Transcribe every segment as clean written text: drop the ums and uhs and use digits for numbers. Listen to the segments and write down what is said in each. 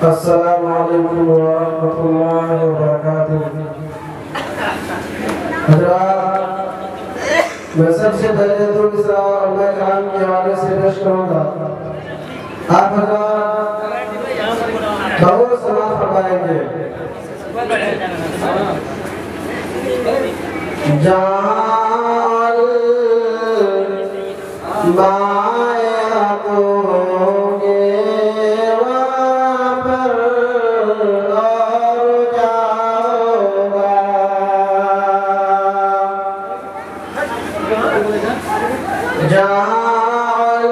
अस्सलामु अलैकुम वरहमतुल्लाहि वबरकातुह। मैं सबसे पहले तो इस्लाम के हवाले से पेश करूँगा। आप बहुत समाज फरमाएंगे। जाल माया दोगे वहाँ पर और जाओगा। जाल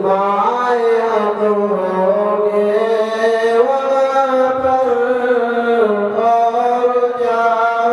माया दोगे वहाँ पर और जाओगा।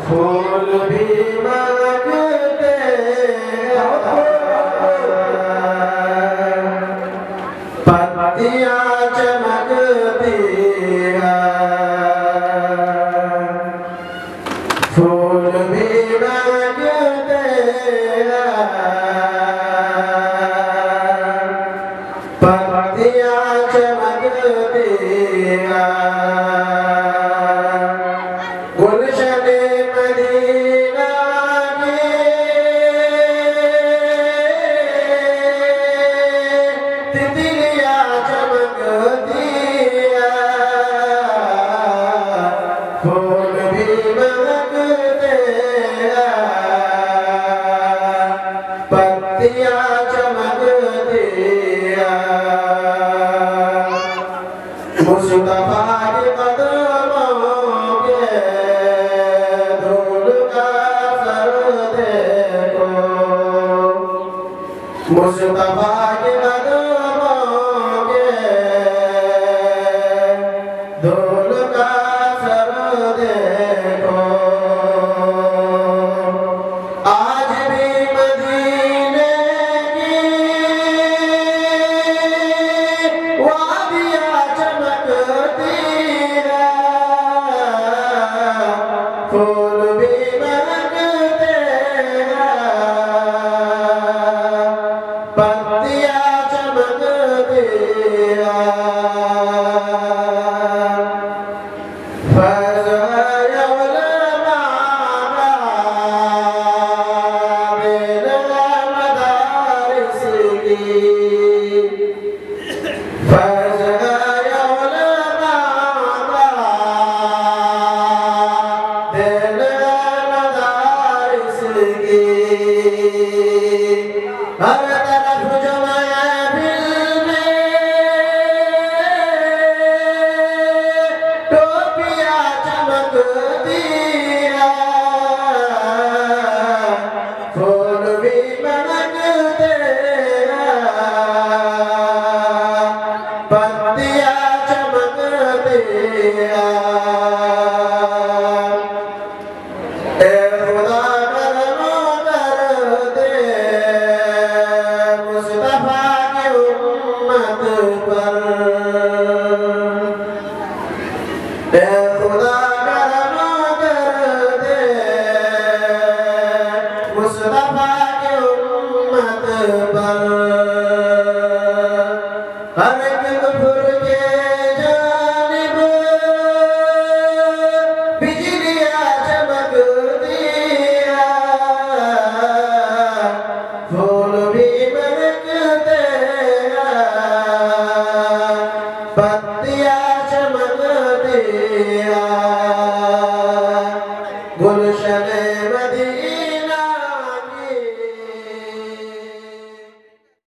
फूल भी मांगते पत्तियां चमकती हैं। फूल भी मांगते पत्तियां चमकती हैं। मुस्तफा के कदमों के धूल का सर देखो। आज भी मदीना महकते पत्तियां चमकती ए खुदा करम कर दे मुस्तफा की उम्मत पर ए खुदा करम कर दे मुस्तफा की उम्मत पर